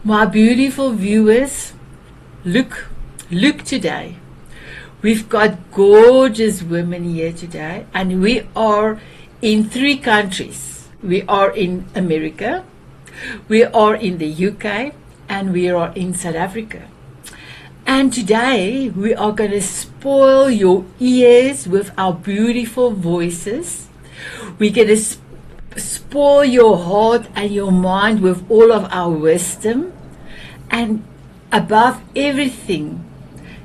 My beautiful viewers, look today. We've got gorgeous women here today, and we are in 3 countries. We are in America, we are in the UK, and we are in South Africa. And today we are going to spoil your ears with our beautiful voices. We're going to spoil your heart and your mind with all of our wisdom. And above everything,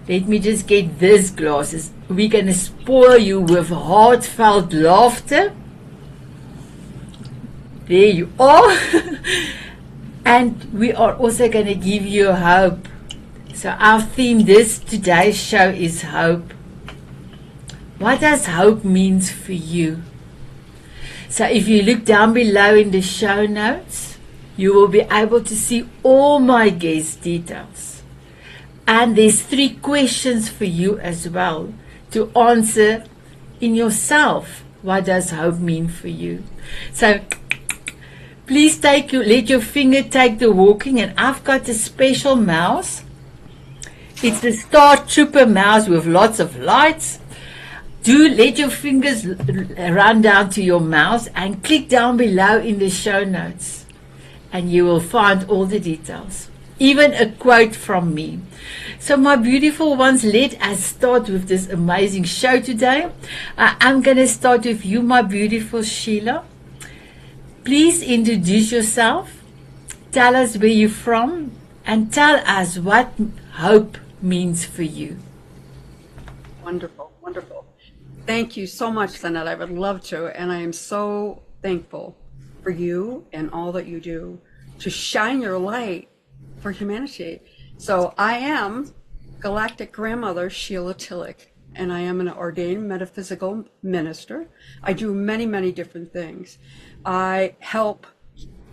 let me just get these glasses. We're going to spoil you with heartfelt laughter. There you are. And we are also going to give you hope. So our theme today's show is hope. What does hope means for you? So if you look down below in the show notes, you will be able to see all my guest details. And there's 3 questions for you as well to answer in yourself. What does hope mean for you? So please let your finger take the walking, and I've got a special mouse. It's the Star Trooper mouse with lots of lights. Do let your fingers run down to your mouse and click down below in the show notes, and you will find all the details, even a quote from me. So my beautiful ones, let us start with this amazing show today. I'm going to start with you, my beautiful Sheila. Please introduce yourself, tell us where you're from, and tell us what hope means for you. Wonderful, wonderful. Thank you so much, Sanet. I would love to, and I am so thankful for you and all that you do to shine your light for humanity. So I am Galactic Grandmother Sheila Tillich, and I am an ordained metaphysical minister. I do many, many different things. I help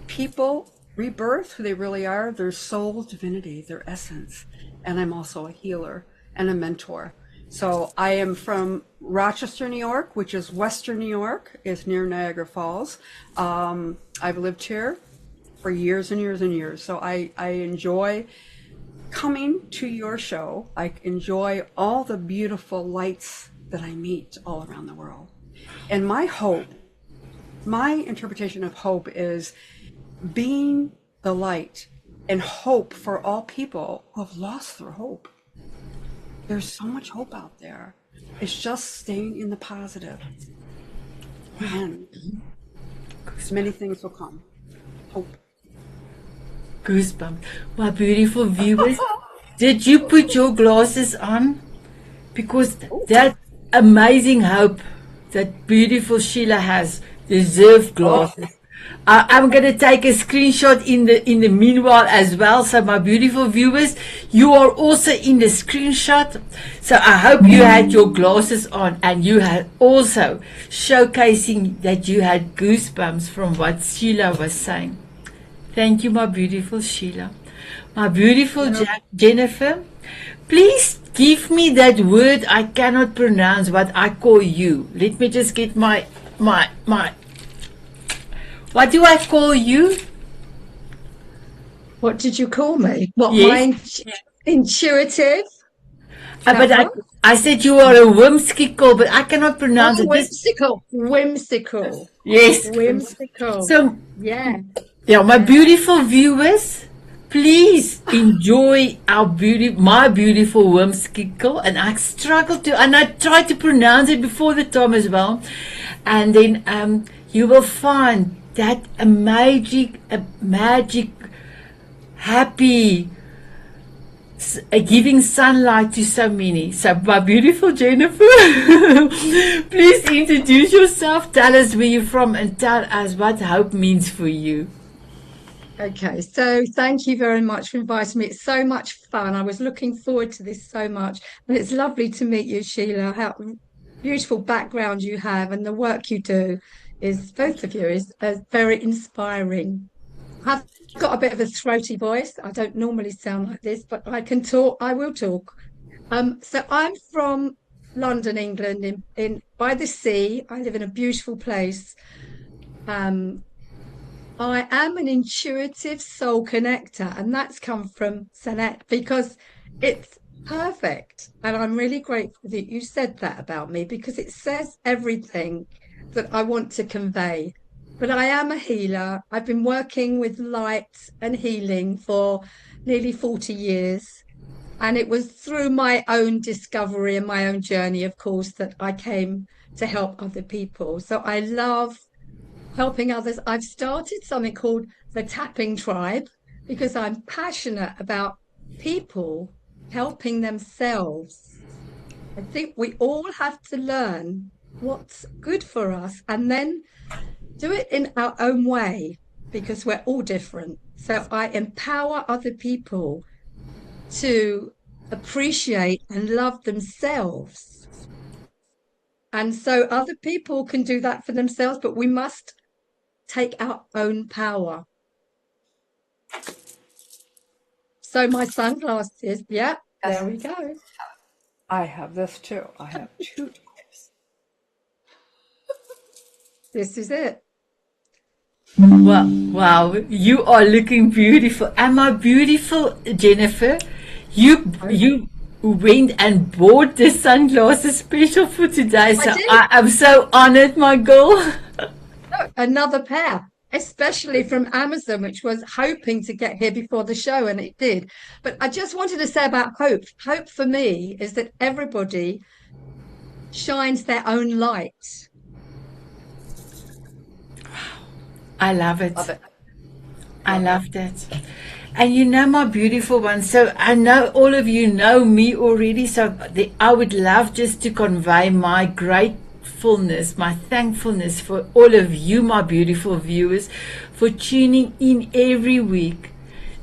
people rebirth who they really are, their soul divinity, their essence. And I'm also a healer and a mentor. So I am from Rochester, New York, which is Western New York. It's near Niagara Falls. I've lived here for years and years and years. So I enjoy coming to your show. I enjoy all the beautiful lights that I meet all around the world. And my hope, my interpretation of hope is being the light and hope for all people who have lost their hope. There's so much hope out there. It's just staying in the positive. And many things will come. Hope. Goosebumps. My beautiful viewers, did you put your glasses on? Because that amazing hope that beautiful Sheila has deserves glasses. I'm going to take a screenshot in the meanwhile as well. So my beautiful viewers, you are also in the screenshot. So I hope you had your glasses on, and you had also showcasing that you had goosebumps from what Sheila was saying. Thank you, my beautiful Sheila. My beautiful Jennifer, please give me that word I cannot pronounce, what I call you. Let me just get my what do I call you? What did you call me? What, yes. my intuitive? But I said you are a whimsical, but I cannot pronounce it. Whimsical. Yes. Whimsical. So, yeah, my beautiful viewers, please enjoy my beautiful whimsical. And I struggle and I try to pronounce it before the time as well. And then you will find that a magic, happy, giving sunlight to so many. So my beautiful Jennifer, please introduce yourself, tell us where you're from, and tell us what hope means for you. Okay, so thank you very much for inviting me. It's so much fun. I was looking forward to this so much. And it's lovely to meet you, Sheila. How beautiful background you have, and the work you do is, both of you, is very inspiring. I've got a bit of a throaty voice. I don't normally sound like this, but I can talk. I will talk. So I'm from London, England, in by the sea. I live in a beautiful place. I am an intuitive soul connector, and that's come from Sanet because it's perfect. And I'm really grateful that you said that about me because it says everything that I want to convey. But I am a healer. I've been working with light and healing for nearly 40 years. And it was through my own discovery and my own journey, of course, that I came to help other people. So I love helping others. I've started something called the Tapping Tribe because I'm passionate about people helping themselves. I think we all have to learn what's good for us and then do it in our own way because we're all different. So I empower other people to appreciate and love themselves. And so other people can do that for themselves, but we must take our own power. So my sunglasses, yeah, there we go. I have this too. I have two types. This is it. Wow, wow, you are looking beautiful. Am I beautiful, Jennifer? You went and bought the sunglasses special for today, so I am so honored, my girl. Another pair, especially from Amazon, which was hoping to get here before the show, and it did. But I just wanted to say about hope. Hope for me is that everybody shines their own light. I love it. Love it. I love that. And you know, my beautiful one, so I know all of you know me already, so I would love just to convey my gratefulness, my thankfulness for all of you, my beautiful viewers, for tuning in every week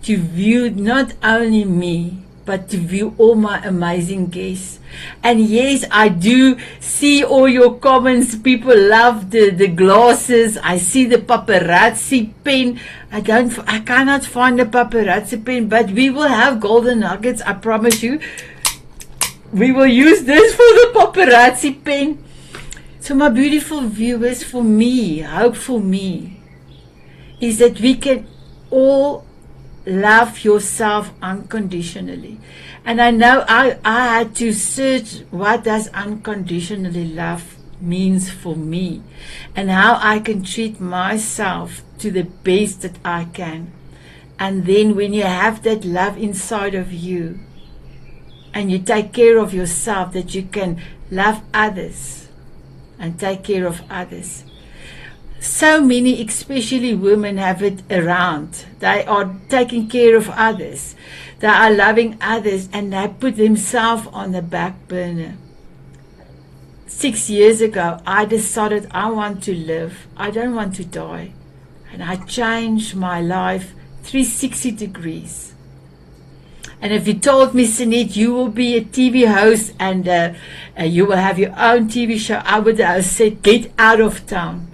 to view not only me, but to view all my amazing guests. And yes, I do see all your comments. People love the glasses. I see the paparazzi pen. I cannot find the paparazzi pen, but we will have golden nuggets. I promise you. We will use this for the paparazzi pen. So my beautiful viewers, for me, hope for me, is that we can all love yourself unconditionally. And I know I had to search what does unconditionally love means for me and how I can treat myself to the best that I can. And then when you have that love inside of you and you take care of yourself, that you can love others and take care of others. So many, especially women, have it around. They are taking care of others. They are loving others, and they put themselves on the back burner. 6 years ago, I decided I want to live. I don't want to die. And I changed my life 360 degrees. And if you told me, Sanet, you will be a TV host and you will have your own TV show, I would have said, get out of town.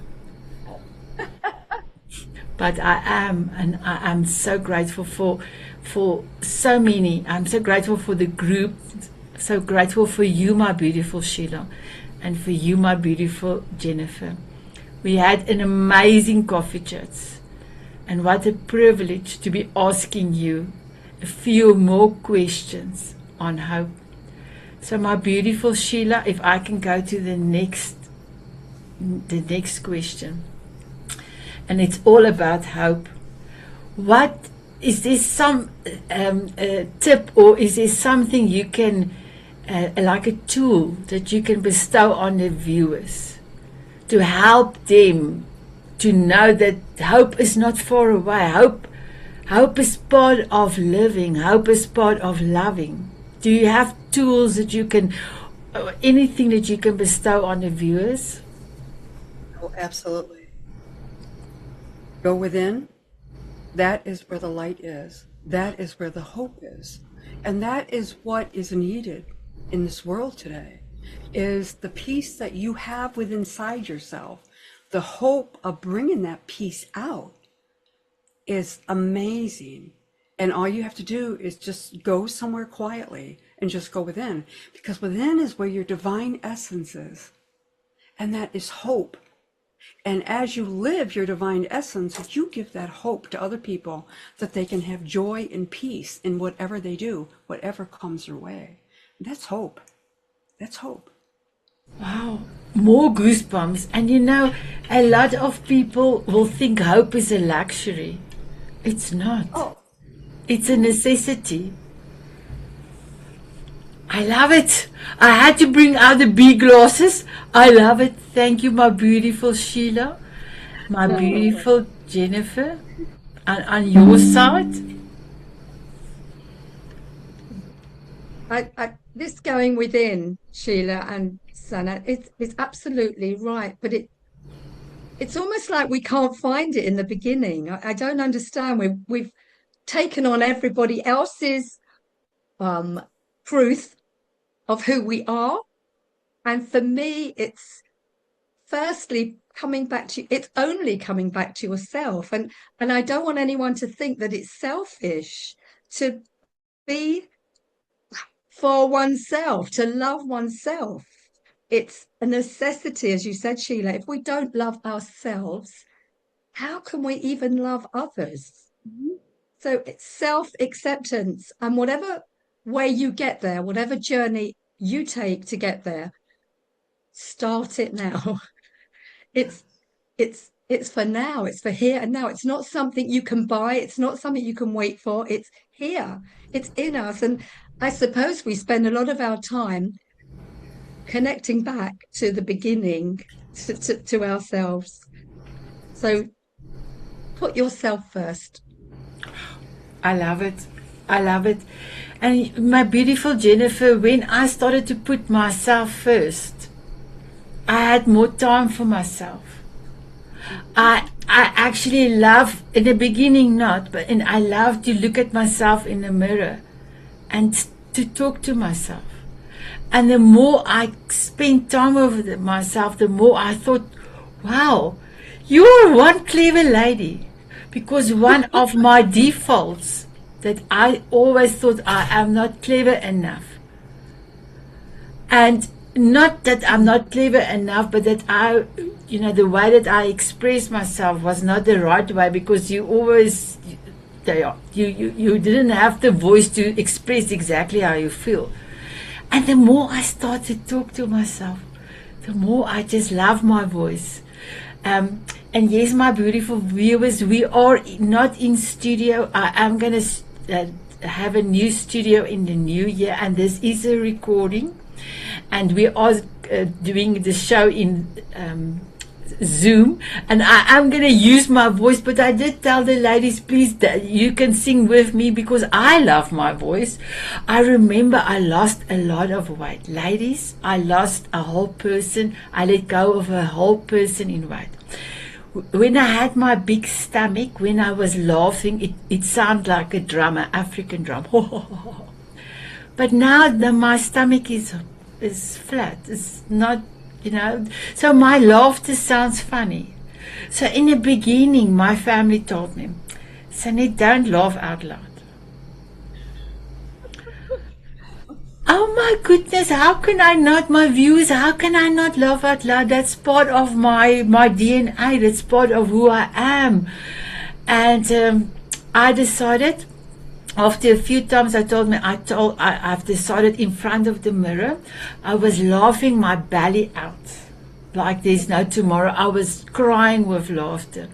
But I am, and I am so grateful for so many. I'm so grateful for the group, so grateful for you, my beautiful Sheila, and for you, my beautiful Jennifer. We had an amazing coffee chat, and what a privilege to be asking you a few more questions on hope. So my beautiful Sheila, if I can go to the next question. And it's all about hope. What is there some tip, or is there something you can, like a tool that you can bestow on the viewers to help them to know that hope is not far away? Hope is part of living. Hope is part of loving. Do you have tools that you can, anything that you can bestow on the viewers? Oh, absolutely. Go within. That is where the light is. That is where the hope is. And that is what is needed in this world today, is the peace that you have within inside yourself. The hope of bringing that peace out is amazing. And all you have to do is just go somewhere quietly and just go within, because within is where your divine essence is. And that is hope. And as you live your divine essence, you give that hope to other people that they can have joy and peace in whatever they do, whatever comes their way. That's hope. That's hope. Wow, more goosebumps. And you know, a lot of people will think hope is a luxury. It's not. Oh. It's a necessity. I love it. I had to bring out the big glasses. I love it. Thank you, my beautiful Sheila, my beautiful Jennifer. And on your side? This going within, Sheila and Sanet, it's absolutely right. But it's almost like we can't find it in the beginning. I don't understand. We've taken on everybody else's truth of who we are. And for me, it's firstly coming back to, it's only coming back to yourself. And I don't want anyone to think that it's selfish to be for oneself, to love oneself. It's a necessity, as you said, Sheila. If we don't love ourselves, how can we even love others? Mm-hmm. So it's self-acceptance, and whatever way you get there, whatever journey you take to get there, start it now. It's for now. It's for here and now. It's not something you can buy. It's not something you can wait for. It's here. It's in us. And I suppose we spend a lot of our time connecting back to the beginning, to ourselves. So put yourself first. I love it. I love it. And my beautiful Jennifer, when I started to put myself first, I had more time for myself. I actually love, in the beginning not, but I love to look at myself in the mirror and to talk to myself. And the more I spent time over myself, the more I thought, wow, you're one clever lady. Because one of my defaults that I always thought I am not clever enough. And not that I'm not clever enough, but that I, the way that I express myself was not the right way, because you always, you didn't have the voice to express exactly how you feel. And the more I start to talk to myself, the more I just love my voice. And yes, my beautiful viewers, we are not in studio. I am going to have a new studio in the new year, and this is a recording. And we are doing the show in Zoom, and I am going to use my voice, but I did tell the ladies, please, that you can sing with me, because I love my voice. I remember I lost a lot of weight. Ladies, I lost a whole person. I let go of a whole person in weight. When I had my big stomach, when I was laughing, it sounded like a drum, an African drum. But now my stomach is flat. It's not, so my laughter sounds funny. So in the beginning, my family told me, Sanet, don't laugh out loud. Oh my goodness, how can I not, my viewers, how can I not laugh out loud? That's part of my DNA, that's part of who I am. And I decided, after a few times I've decided in front of the mirror, I was laughing my belly out, like there's no tomorrow. I was crying with laughter.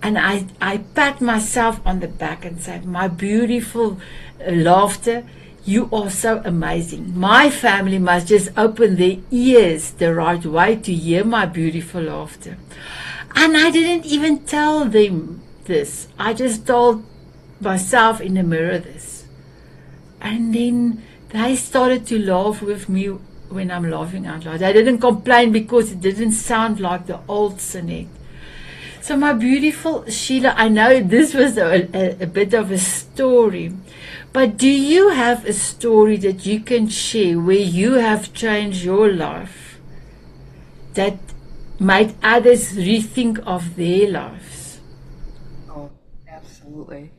And I pat myself on the back and said, my beautiful laughter, you are so amazing. My family must just open their ears the right way to hear my beautiful laughter. And I didn't even tell them this. I just told myself in the mirror this. And then they started to laugh with me when I'm laughing out loud. They didn't complain because it didn't sound like the old Sanet. So my beautiful Sheila, I know this was a bit of a story, but do you have a story that you can share where you have changed your life that made others rethink of their lives? Oh, absolutely.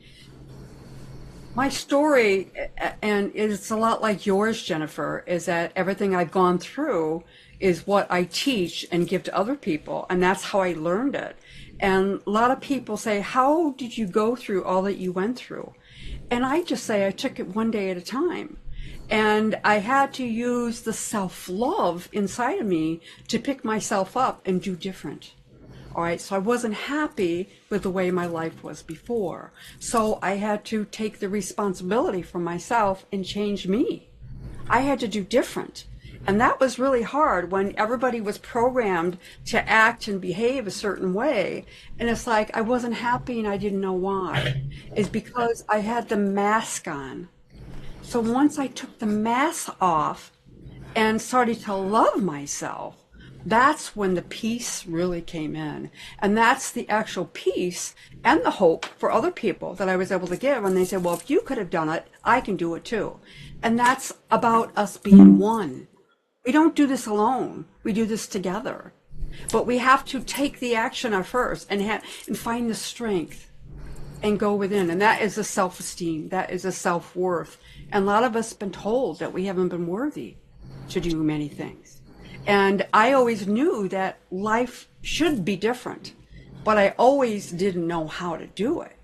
My story, and it's a lot like yours, Jennifer, is that everything I've gone through is what I teach and give to other people, and that's how I learned it. And a lot of people say, how did you go through all that you went through? And I just say I took it one day at a time. And I had to use the self-love inside of me to pick myself up and do different. All right, so I wasn't happy with the way my life was before. So I had to take the responsibility for myself and change me. I had to do different. And that was really hard when everybody was programmed to act and behave a certain way. And it's like I wasn't happy and I didn't know why. It's because I had the mask on. So once I took the mask off and started to love myself, that's when the peace really came in. And that's the actual peace and the hope for other people that I was able to give. And they said, well, if you could have done it, I can do it too. And that's about us being one. We don't do this alone. We do this together. But we have to take the action at first and find the strength and go within. And that is a self-esteem. That is a self-worth. And a lot of us have been told that we haven't been worthy to do many things. And I always knew that life should be different, but I always didn't know how to do it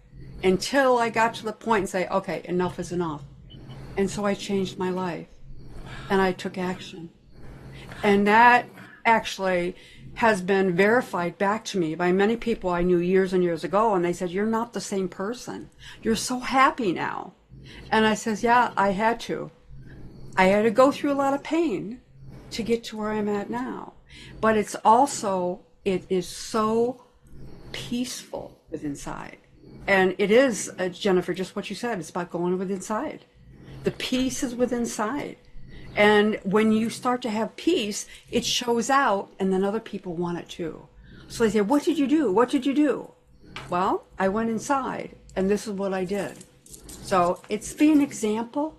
until I got to the point and say, okay, enough is enough. And so I changed my life and I took action. And that actually has been verified back to me by many people I knew years and years ago. And they said, you're not the same person. You're so happy now. And I says, yeah, I had to. I had to go through a lot of pain to get to where I'm at now. But it's also, it is so peaceful within inside. And it is, Jennifer, just what you said, it's about going within inside. The peace is within inside. And when you start to have peace, it shows out, and then other people want it too. So they say, what did you do? What did you do? Well, I went inside, and this is what I did. So it's be an example,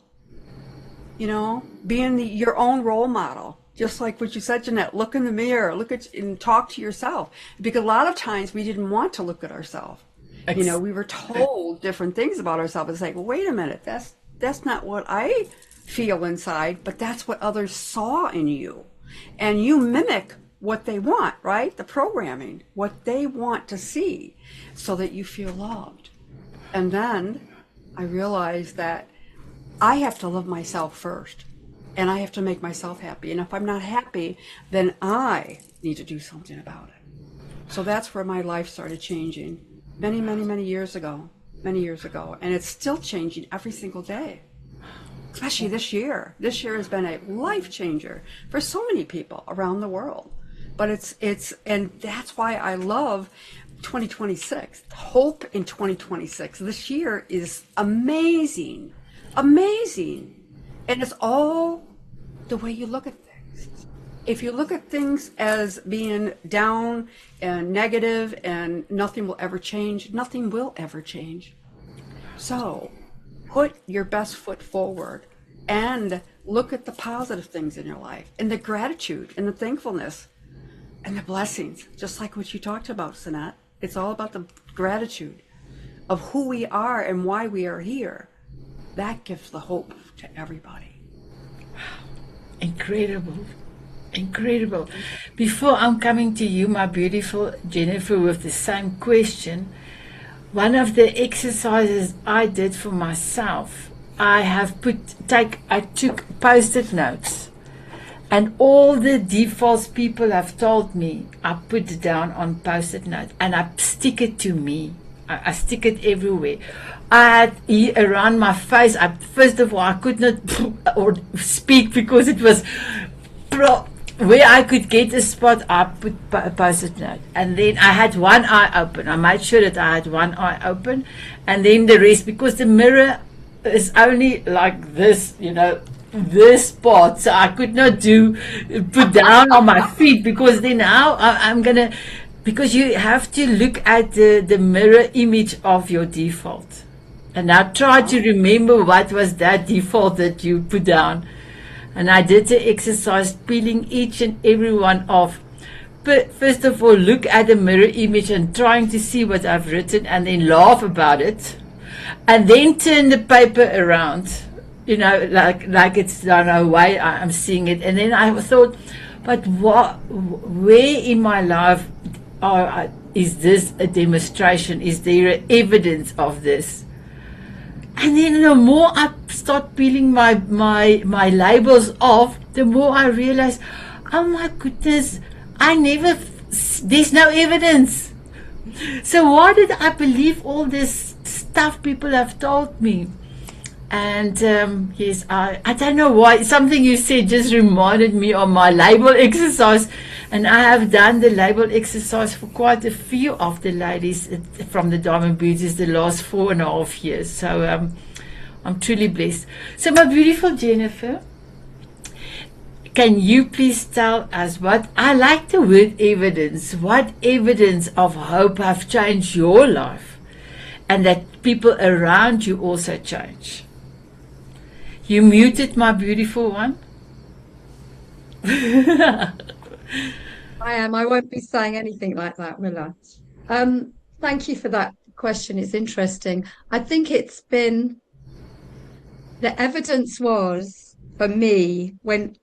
you know, being your own role model. Just like what you said, Jeanette, look in the mirror, look at and talk to yourself. Because a lot of times we didn't want to look at ourselves. You know, we were told different things about ourselves. It's like, well, wait a minute, that's not what I feel inside, but that's what others saw in you. And you mimic what they want, right? The programming, what they want to see so that you feel loved. And then I realized that I have to love myself first. And I have to make myself happy. And if I'm not happy, then I need to do something about it. So that's where my life started changing many, many, many years ago. Many years ago. And it's still changing every single day. Especially this year. This year has been a life changer for so many people around the world. But and that's why I love 2026. Hope in 2026. This year is amazing. Amazing. And it's all the way you look at things. If you look at things as being down and negative and nothing will ever change, nothing will ever change. So put your best foot forward and look at the positive things in your life and the gratitude and the thankfulness and the blessings, just like what you talked about, Sanet. It's all about the gratitude of who we are and why we are here. That gives the hope to everybody. Incredible. Incredible. Before I'm coming to you, my beautiful Jennifer, with the same question, one of the exercises I did for myself, I took post-it notes, and all the defaults people have told me, I put it down on post-it notes, and I stick it to me. I stick it everywhere. I had around my face. First of all, I could not or speak because it was where I could get a spot. I put a post-it note, and then I had one eye open. I made sure that I had one eye open, and then the rest, because the mirror is only like this, you know, this part, so I could not put down on my feet, because then now I'm gonna. Because you have to look at the mirror image of your default. And now try to remember what was that default that you put down. And I did the exercise, peeling each and every one off. But first of all, look at the mirror image and trying to see what I've written, and then laugh about it. and then turn the paper around, you know, like it's done away. I'm seeing it, and then I thought, but where in my life is this a demonstration? Is there evidence of this? And then the more I start peeling my labels off, the more I realize, oh my goodness, there's no evidence. So why did I believe all this stuff people have told me? And yes, I don't know why. Something you said just reminded me of my label exercise. And I have done the label exercise for quite a few of the ladies from the Diamond Beauties the last 4.5 years. So I'm truly blessed. So my beautiful Jennifer, can you please tell us what, I like the word evidence, what evidence of hope have changed your life and that people around you also change? You muted, my beautiful one. I am. I won't be saying anything like that, will I? Thank you for that question. It's interesting. I think it's been, the evidence was for me when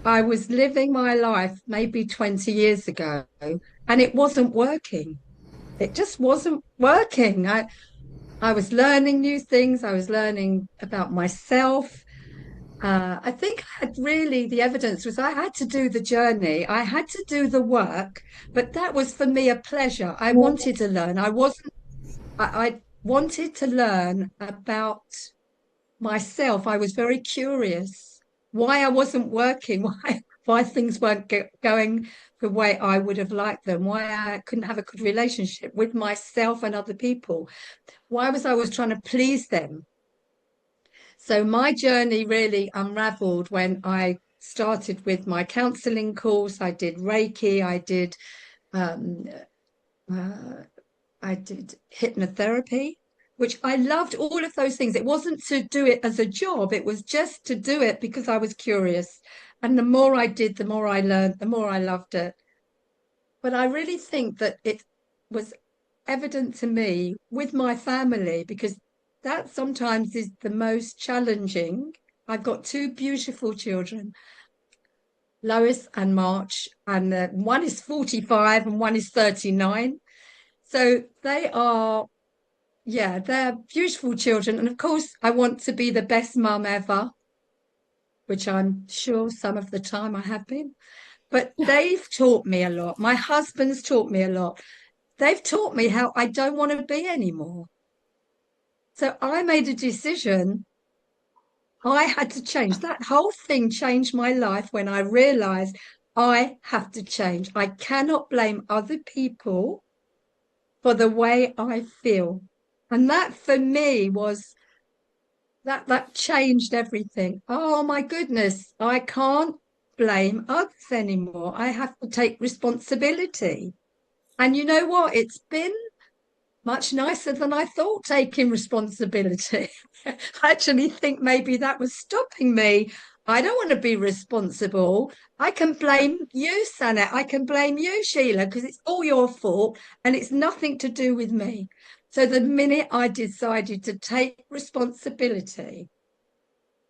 I was living my life maybe 20 years ago and it wasn't working. It just wasn't working. I was learning new things. I was learning about myself. I think I had really, the evidence was I had to do the journey. I had to do the work, but that was for me a pleasure. I wanted to learn. I wanted to learn about myself. I was very curious why I wasn't working, why things weren't going the way I would have liked them, why I couldn't have a good relationship with myself and other people. Why was I always trying to please them? So my journey really unraveled when I started with my counseling course. I did Reiki, I did hypnotherapy, which I loved, all of those things. It wasn't to do it as a job, it was just to do it because I was curious. And the more I did, the more I learned, the more I loved it. But I really think that it was evident to me with my family, because that sometimes is the most challenging. I've got 2 beautiful children, Lois and March, and one is 45 and one is 39. So they are, yeah, they're beautiful children. And of course, I want to be the best mum ever, which I'm sure some of the time I have been. But they've taught me a lot. My husband's taught me a lot. They've taught me how I don't want to be anymore. So I made a decision. I had to change. That whole thing changed my life when I realized I have to change. I cannot blame other people for the way I feel. And that for me was, that changed everything. Oh my goodness, I can't blame others anymore. I have to take responsibility. And you know what? It's been much nicer than I thought, taking responsibility. I actually think maybe that was stopping me. I don't want to be responsible. I can blame you, Sanet. I can blame you, Sheila, because it's all your fault and it's nothing to do with me. So the minute I decided to take responsibility,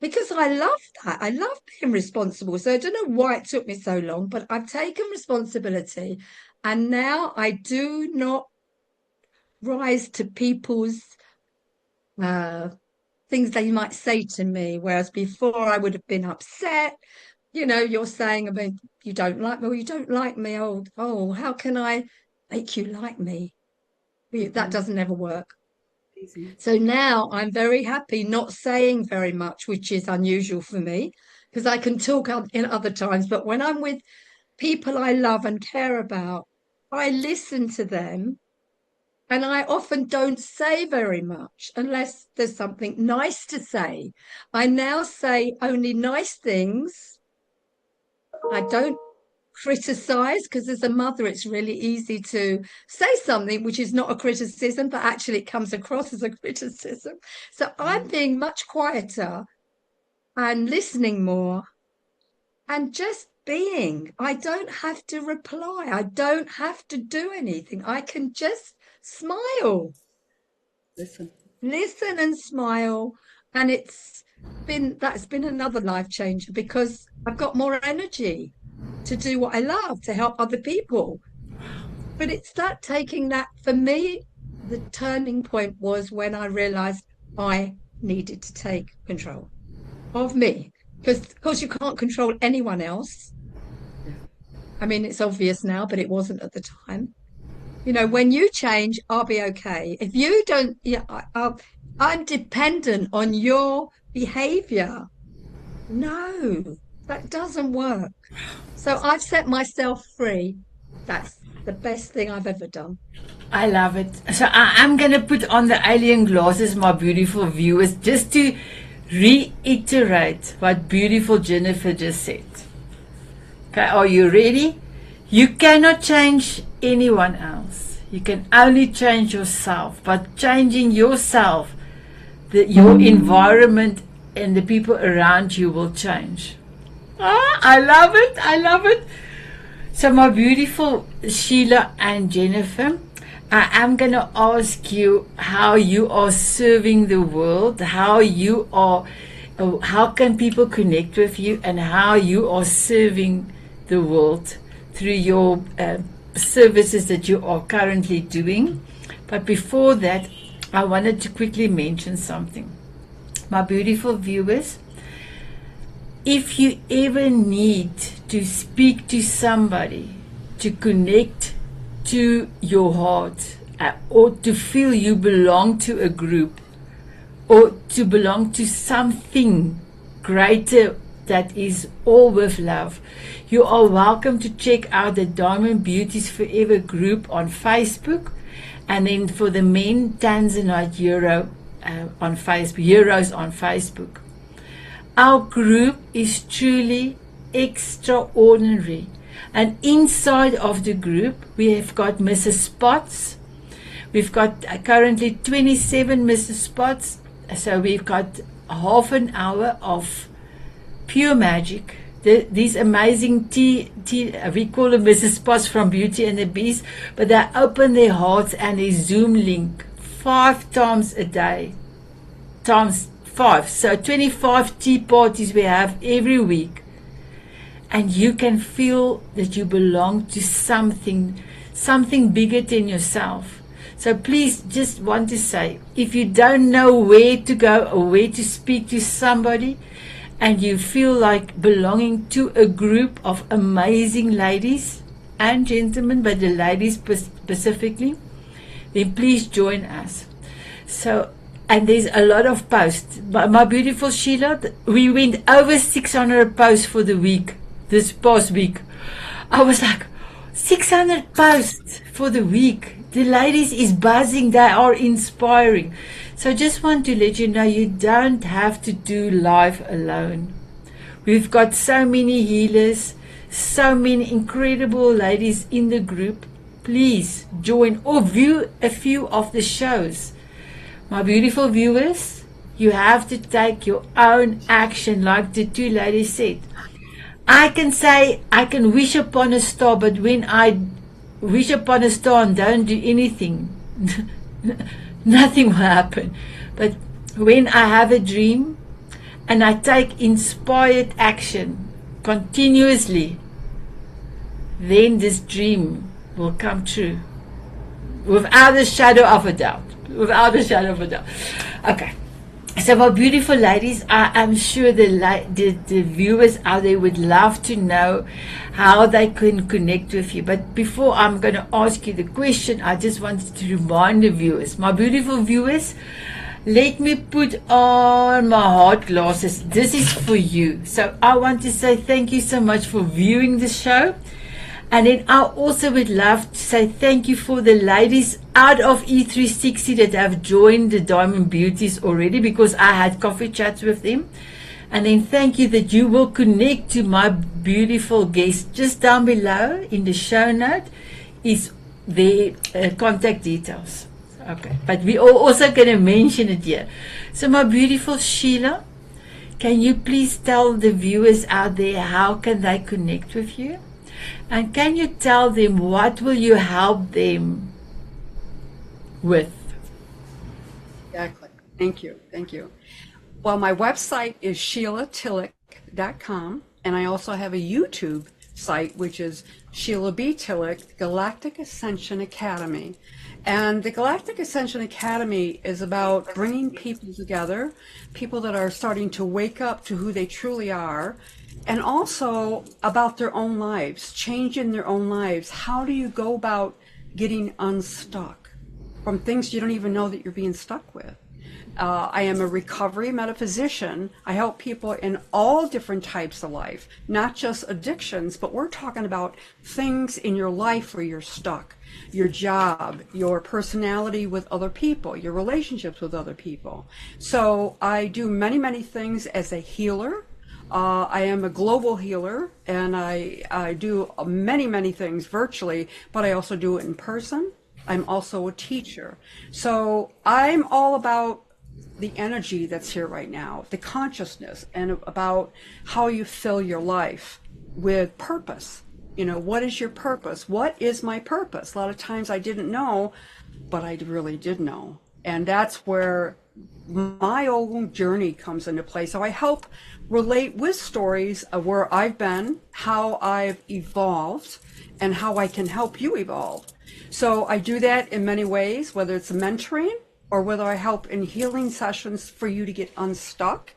because I love that, I love being responsible. So I don't know why it took me so long, but I've taken responsibility. And now I do not rise to people's things they might say to me, whereas before I would have been upset. You know, you're saying about you don't like me, or you don't like me. Oh, how can I make you like me? That doesn't ever work. Easy. So now I'm very happy not saying very much, which is unusual for me because I can talk in other times. But when I'm with people I love and care about, I listen to them. And I often don't say very much unless there's something nice to say. I now say only nice things. I don't criticize, because as a mother, it's really easy to say something which is not a criticism, but actually it comes across as a criticism. So I'm being much quieter and listening more and just being. I don't have to reply. I don't have to do anything. I can just smile. Listen. listen and smile. And that's been another life changer because I've got more energy to do what I love, to help other people. But it's that taking that, for me, the turning point was when I realized I needed to take control of me. Because, of course, you can't control anyone else. I mean, it's obvious now, but it wasn't at the time. You know, when you change, I'll be okay. If you don't, yeah, I'm dependent on your behavior. No, that doesn't work. So I've set myself free. That's the best thing I've ever done. I love it. So I'm going to put on the alien glasses, my beautiful viewers, just to reiterate what beautiful Jennifer just said. Okay, are you ready? You cannot change anyone else. You can only change yourself. But changing yourself, your environment and the people around you will change. I love it. I love it. So my beautiful Sheila and Jennifer, I am going to ask you how you are serving the world, how can people connect with you, and how you are serving the world through your services that you are currently doing. But before that, I wanted to quickly mention something. My beautiful viewers, if you ever need to speak to somebody, to connect to your heart, or to feel you belong to a group, or to belong to something greater that is all with love, you are welcome to check out the Diamond Beauties Forever group on Facebook, and then for the men, Tanzanite Euros on Facebook. Our group is truly extraordinary, and inside of the group we have got Mrs. Spots. We've got currently 27 Mrs. Spots, so we've got half an hour of pure magic. These amazing we call them Mrs. Spots from Beauty and the Beast, but they open their hearts and a Zoom link 5 times a day, times 5. So 25 tea parties we have every week. And you can feel that you belong to something bigger than yourself. So please, just want to say, if you don't know where to go or where to speak to somebody, and you feel like belonging to a group of amazing ladies and gentlemen, but the ladies specifically, then please join us. So, and there's a lot of posts. My beautiful Sheila, we went over 600 posts for the week, this past week. I was like, 600 posts for the week. The ladies is buzzing, they are inspiring. So just want to let you know, you don't have to do life alone. We've got so many healers, so many incredible ladies in the group. Please join or view a few of the shows. My beautiful viewers, you have to take your own action, like the 2 ladies said. I can say, I can wish upon a star, but when I wish upon a star and don't do anything, nothing will happen. But when I have a dream and I take inspired action continuously, then this dream will come true without a shadow of a doubt. Without a shadow of a doubt. Okay. So my beautiful ladies, I'm sure the viewers out there would love to know how they can connect with you. But before I'm going to ask you the question, I just wanted to remind the viewers, my beautiful viewers, let me put on my heart glasses. This is for you. So I want to say thank you so much for viewing the show. And then I also would love to say thank you for the ladies out of E360 that have joined the Diamond Beauties already, because I had coffee chats with them. And then thank you that you will connect to my beautiful guests. Just down below in the show note is their contact details. Okay, but we are also going to mention it here. So my beautiful Sheila, can you please tell the viewers out there how can they connect with you? And can you tell them what will you help them with? Exactly. Thank you. Thank you. Well, my website is SheilaTillich.com, and I also have a YouTube site, which is Sheila B. Tillich, Galactic Ascension Academy. And the Galactic Ascension Academy is about bringing people together, people that are starting to wake up to who they truly are, and also about their own lives, changing their own lives. How do you go about getting unstuck from things you don't even know that you're being stuck with? I am a recovery metaphysician. I help people in all different types of life, not just addictions, but we're talking about things in your life where you're stuck. Your job, your personality with other people, your relationships with other people. So I do many, many things as a healer. I am a global healer, and I do many, many things virtually, but I also do it in person. I'm also a teacher. So I'm all about the energy that's here right now, the consciousness, and about how you fill your life with purpose. You know, what is your purpose? What is my purpose? A lot of times I didn't know, but I really did know. And that's where my own journey comes into play. So I help relate with stories of where I've been, how I've evolved, and how I can help you evolve. So I do that in many ways, whether it's mentoring or whether I help in healing sessions for you to get unstuck.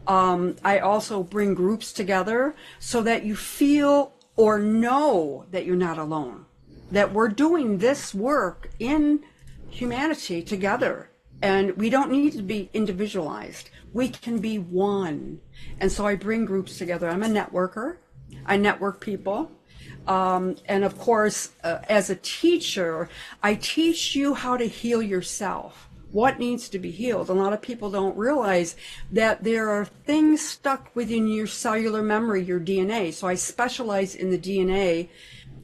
I also bring groups together so that you feel or know that you're not alone, that we're doing this work in humanity together, and we don't need to be individualized. We can be one. And so I bring groups together. I'm a networker. I network people. And of course, as a teacher, I teach you how to heal yourself. What needs to be healed? A lot of people don't realize that there are things stuck within your cellular memory, your DNA. So I specialize in the DNA,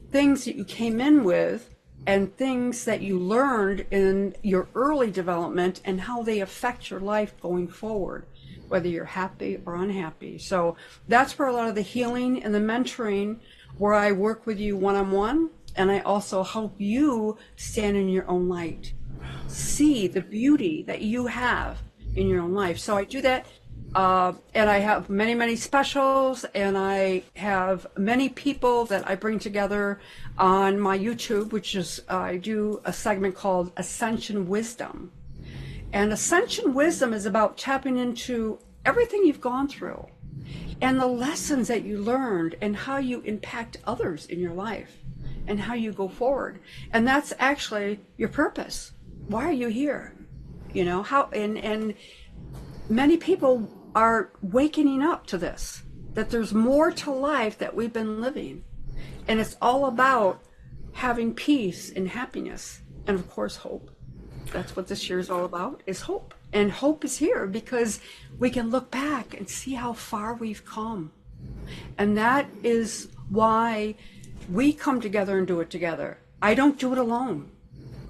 things that you came in with and things that you learned in your early development and how they affect your life going forward, whether you're happy or unhappy. So that's where a lot of the healing and the mentoring, where I work with you one-on-one, and I also help you stand in your own light. See the beauty that you have in your own life. So I do that, and I have many, many specials, and I have many people that I bring together on my YouTube, which is, I do a segment called Ascension Wisdom. And Ascension Wisdom is about tapping into everything you've gone through and the lessons that you learned and how you impact others in your life and how you go forward. And that's actually your purpose. Why are you here? You know, how, and many people are waking up to this, that there's more to life that we've been living. And it's all about having peace and happiness. And of course, hope. That's what this year is all about, is hope. And hope is here because we can look back and see how far we've come. And that is why we come together and do it together. I don't do it alone.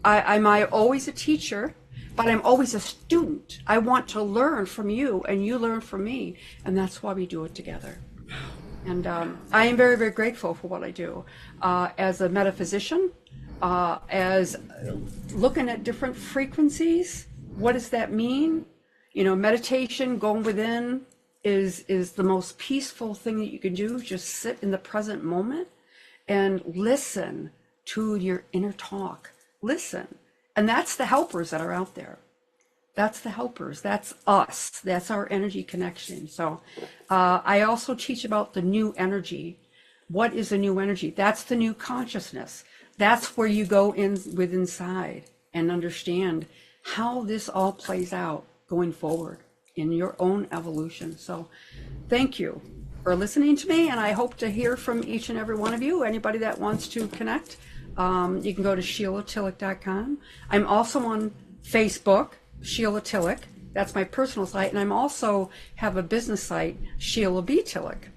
I'm always a teacher, but I'm always a student. I want to learn from you, and you learn from me, and that's why we do it together. And I am very, very grateful for what I do. As a metaphysician, as looking at different frequencies, what does that mean? You know, meditation, going within, is the most peaceful thing that you can do. Just sit in the present moment and listen to your inner talk. Listen. And that's the helpers that are out there. That's the helpers. That's us. That's our energy connection. So I also teach about the new energy. What is a new energy? That's the new consciousness. That's where you go in with inside and understand how this all plays out going forward in your own evolution. So thank you for listening to me, and I hope to hear from each and every one of you. Anybody that wants to connect, you can go to SheilaTillich.com. I'm also on Facebook, Sheila Tillich. That's my personal site, and I'm also have a business site, Sheila B. Tillich,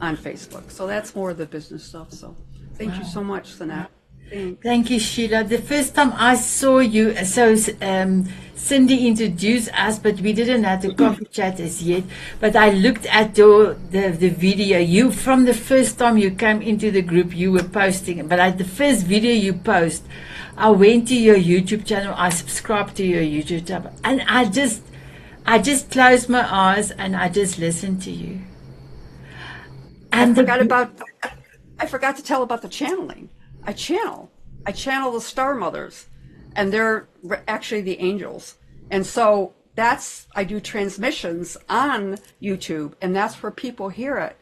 on Facebook. So that's more of the business stuff. So thank you so much, Sanet. Thanks. Thank you, Sheila. The first time I saw you, so Cindy introduced us, but we didn't have the coffee chat as yet. But I looked at the video. You, from the first time you came into the group, you were posting. But at the first video you post, I went to your YouTube channel. I subscribed to your YouTube channel, and I just closed my eyes and I just listened to you. And I forgot to tell about the channeling. I channel the star mothers, and they're actually the angels. And so I do transmissions on YouTube, and that's where people hear it,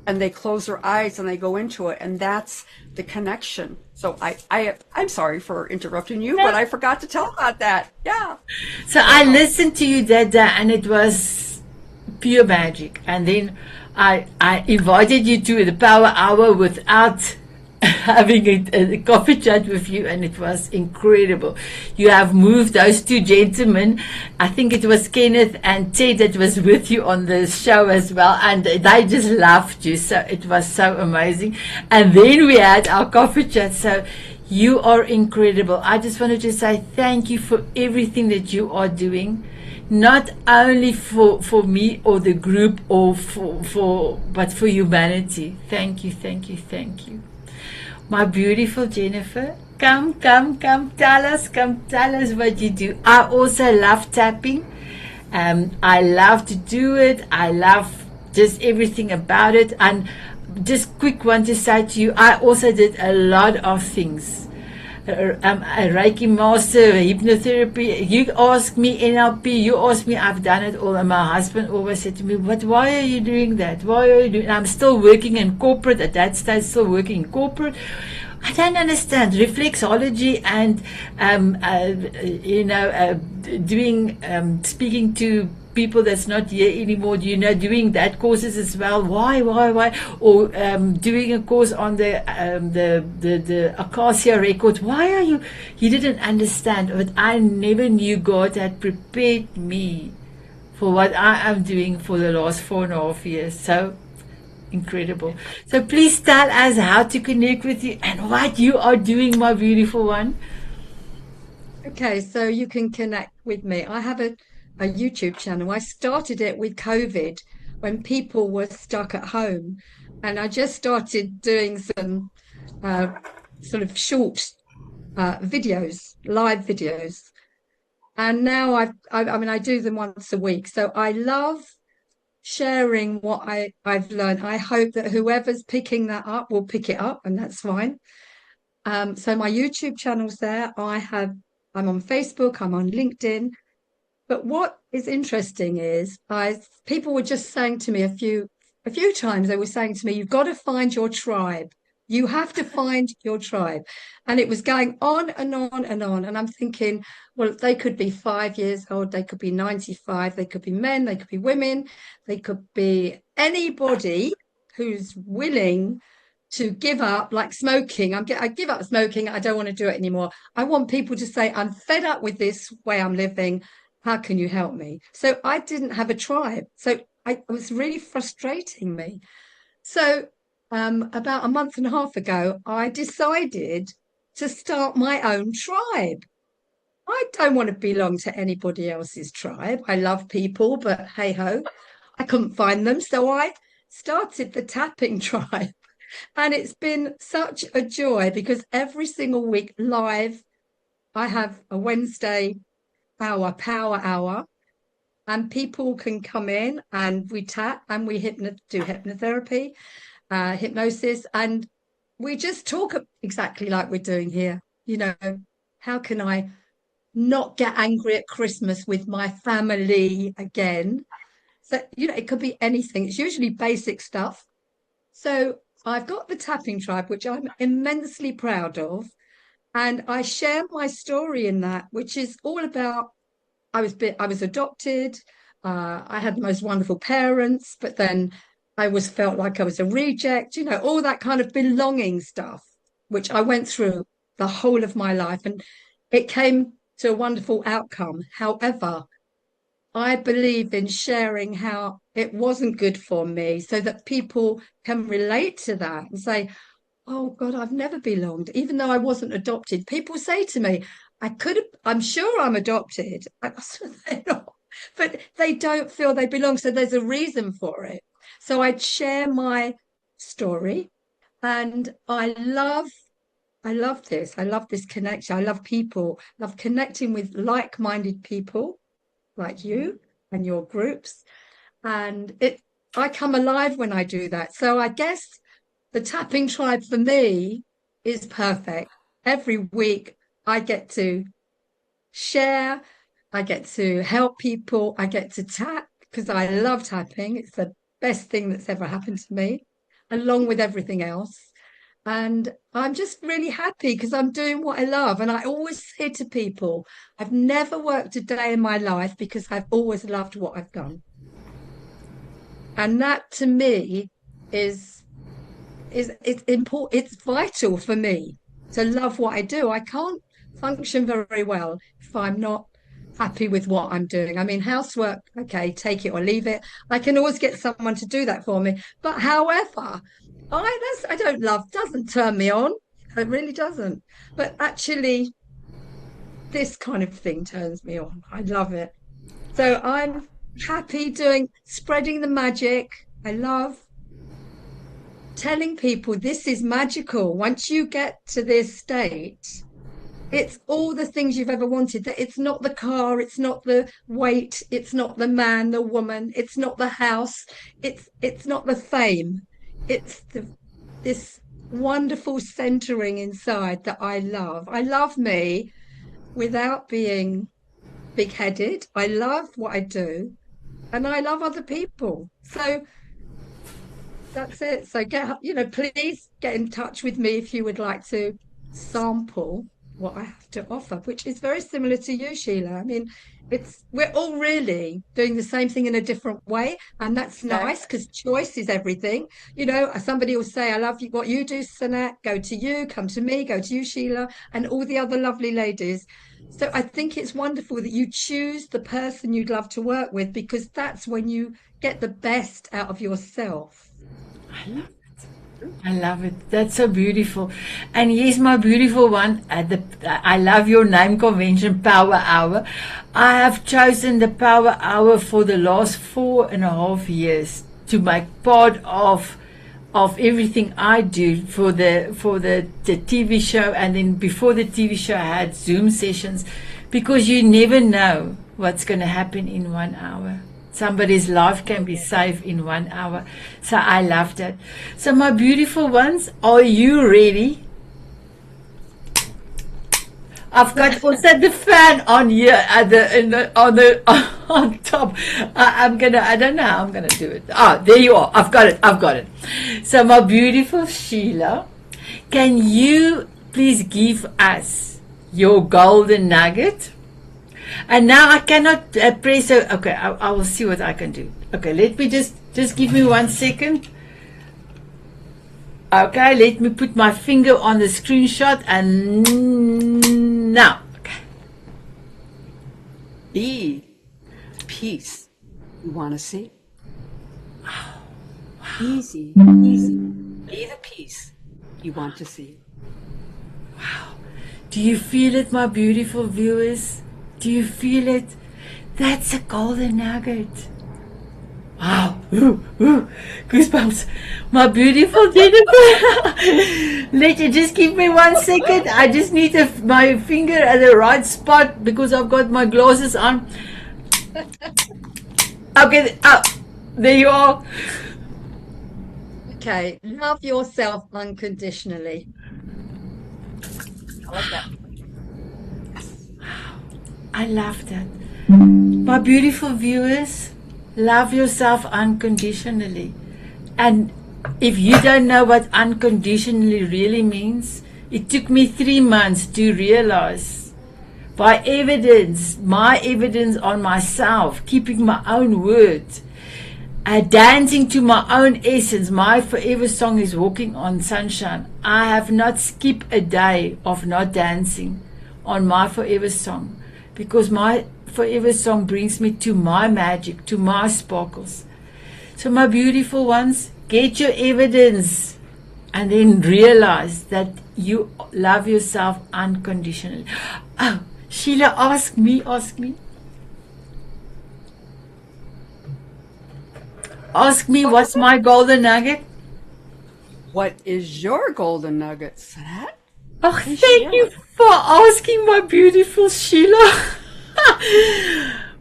and they close their eyes and they go into it, and that's the connection. So I'm sorry for interrupting you, but I forgot to tell about that. Yeah. So I listened to you that day, and it was pure magic. And then I invited you to the Power Hour without having a coffee chat with you, and it was incredible. You have moved those two gentlemen, I think it was Kenneth and Ted that was with you on the show as well, and they just loved you. So it was so amazing. And then we had our coffee chat. So you are incredible. I just wanted to say thank you for everything that you are doing, not only for me or the group or but for humanity. Thank you, thank you, thank you. My beautiful Jennifer, come tell us what you do. I also love tapping. I love to do it. I love just everything about it. And just quick one to say to you, I also did a lot of things. A Reiki master, hypnotherapy. You ask me NLP, you ask me, I've done it all. And my husband always said to me, "But why are you doing that? Why are you doing?" I'm still working in corporate at that stage, still working in corporate. I don't understand reflexology and doing speaking to people that's not here anymore, doing that courses as well. Why? Or doing a course on the Acacia records. Why are you didn't understand, but I never knew God had prepared me for what I am doing for the last 4.5 years. So incredible. So please tell us how to connect with you and what you are doing, my beautiful one. Okay, so you can connect with me. I have a YouTube channel. I started it with COVID when people were stuck at home, and I just started doing some sort of short videos, live videos, and now I do them once a week. So I love sharing what I've learned. I hope that whoever's picking that up will pick it up, and that's fine. So my YouTube channel's there. I'm on Facebook, I'm on LinkedIn. But what is interesting is people were just saying to me a few times, they were saying to me, "You've got to find your tribe. You have to find your tribe." And it was going on and on and on. And I'm thinking, well, they could be 5 years old, they could be 95, they could be men, they could be women, they could be anybody who's willing to give up, like smoking. I give up smoking. I don't want to do it anymore. I want people to say, "I'm fed up with this way I'm living. How can you help me?" So I didn't have a tribe. So it was really frustrating me. So about a month and a half ago, I decided to start my own tribe. I don't want to belong to anybody else's tribe. I love people, but hey ho, I couldn't find them. So I started the tapping tribe. And it's been such a joy because every single week live, I have a Wednesday power hour, and people can come in and we tap and we do hypnotherapy, hypnosis, and we just talk exactly like we're doing here. How can I not get angry at Christmas with my family again? So, it could be anything. It's usually basic stuff. So I've got the tapping tribe, which I'm immensely proud of. And I share my story in that, which is all about, I was adopted. I had the most wonderful parents, but then I felt like I was a reject, all that kind of belonging stuff, which I went through the whole of my life. And it came to a wonderful outcome. However, I believe in sharing how it wasn't good for me so that people can relate to that and say, oh God, I've never belonged, even though I wasn't adopted. People say to me, I'm sure I'm adopted. They're not, but they don't feel they belong. So there's a reason for it. So I'd share my story, and I love this. I love this connection. I love people, love connecting with like-minded people like you and your groups. And I come alive when I do that. So I guess the tapping tribe for me is perfect. Every week I get to share, I get to help people, I get to tap because I love tapping. It's the best thing that's ever happened to me, along with everything else. And I'm just really happy because I'm doing what I love. And I always say to people, I've never worked a day in my life because I've always loved what I've done. And that to me is important. It's vital for me to love what I do. I can't function very well if I'm not happy with what I'm doing. I mean, housework, okay, take it or leave it. I can always get someone to do that for me. But however, I don't love, doesn't turn me on. It really doesn't. But actually, this kind of thing turns me on. I love it. So I'm happy spreading the magic. I love telling people this is magical. Once you get to this state, it's all the things you've ever wanted. That it's not the car, it's not the weight, it's not the man, the woman, it's not the house, it's not the fame. It's this wonderful centering inside that I love. I love me without being big-headed. I love what I do, and I love other people. So that's it. So please get in touch with me if you would like to sample what I have to offer, which is very similar to you, Sheila. I mean, we're all really doing the same thing in a different way, and that's nice because choice is everything. Somebody will say, I love what you do, Sanet, go to you, come to me, go to you, Sheila, and all the other lovely ladies. So I think it's wonderful that you choose the person you'd love to work with, because that's when you get the best out of yourself. I love it. I love it. That's so beautiful. And here's my beautiful one. I love your name convention, Power Hour. I have chosen the Power Hour for the last 4.5 years to make part of everything I do for the TV show. And then before the TV show, I had Zoom sessions, because you never know what's going to happen in 1 hour. Somebody's life can be saved in 1 hour. So I love that. So my beautiful ones, are you ready? I've got also the fan on here on top. I don't know how I'm gonna do it. There you are. I've got it. So my beautiful Sheila, can you please give us your golden nugget? And now I cannot press it. Okay, I will see what I can do. Okay, let me just give me 1 second. Okay, let me put my finger on the screenshot, and now. Okay. Be the peace you want to see. Wow. Easy. Be the peace you want to see. Wow. Do you feel it, my beautiful viewers? Do you feel it? That's a golden nugget. Wow. Goosebumps. My beautiful Jennifer. Let you just give me 1 second. I just need my finger at the right spot because I've got my glasses on. Okay. There you are. Okay. Love yourself unconditionally. I like that. I love that. My beautiful viewers, love yourself unconditionally. And if you don't know what unconditionally really means, it took me 3 months to realize, by evidence, my evidence on myself, keeping my own word, dancing to my own essence. My forever song is Walking on Sunshine. I have not skipped a day of not dancing on my forever song, because my forever song brings me to my magic, to my sparkles. So my beautiful ones, get your evidence. and then realize that you love yourself unconditionally. Oh, Sheila, ask me. Ask me what's my golden nugget. What is your golden nugget, Sanet? Oh, thank you for asking, my beautiful Sheila.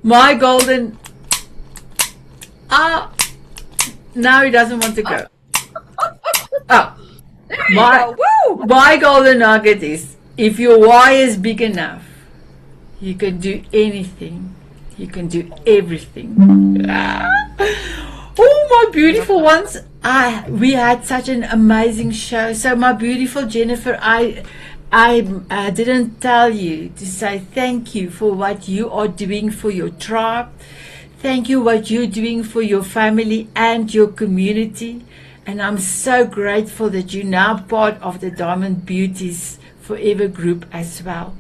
My golden... now he doesn't want to go. My golden nugget is, if your why is big enough, you can do anything. You can do everything. Oh, my beautiful ones. We had such an amazing show. So my beautiful Jennifer, I didn't tell you to say thank you for what you are doing for your tribe. Thank you what you're doing for your family and your community. And I'm so grateful that you're now part of the Diamond Beauties Forever group as well.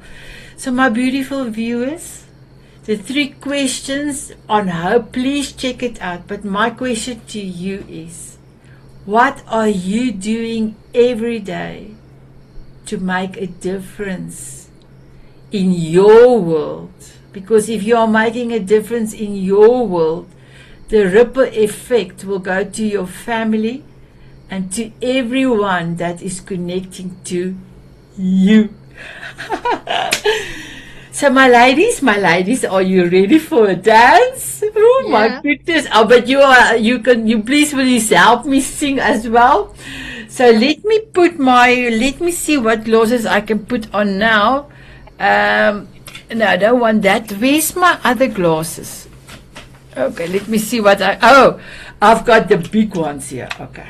So my beautiful viewers, the 3 questions on hope, please check it out. But my question to you is, what are you doing every day to make a difference in your world? Because if you are making a difference in your world, the ripple effect will go to your family and to everyone that is connecting to you. So my ladies, are you ready for a dance? Oh my goodness! Oh, but you please will you help me sing as well? So let me see what glosses I can put on now. No, I don't want that. Where's my other glasses? Okay, let me see what I've got the big ones here. Okay.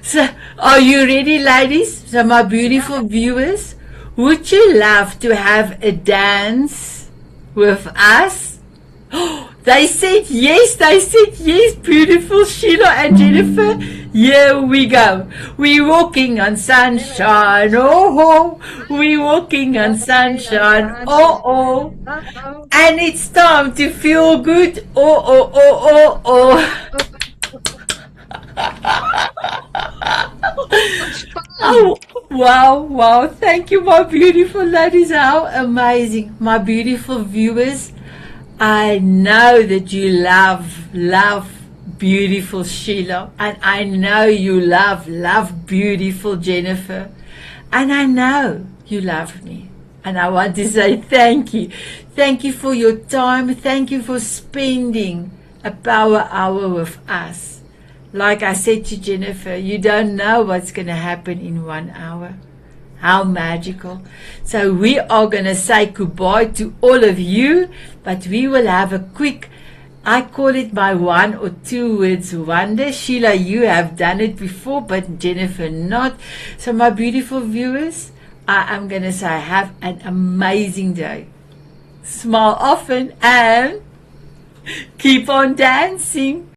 So, are you ready, ladies? So, my beautiful viewers, would you love to have a dance with us? They said yes, beautiful Sheila and Jennifer. Here we go. We're walking on sunshine, oh, we're walking on sunshine, oh. And it's time to feel good, oh. Oh, wow. Thank you, my beautiful ladies. How amazing. My beautiful viewers, I know that you love beautiful Sheila, and I know you love beautiful Jennifer, and I know you love me, and I want to say thank you for your time. Thank you for spending a power hour with us. Like I said to Jennifer, you don't know what's going to happen in 1 hour. How magical. So we are going to say goodbye to all of you, but we will have a quick, I call it my 1 or 2 words wonder. Sheila, you have done it before, but Jennifer not. So my beautiful viewers, I am going to say have an amazing day. Smile often and keep on dancing.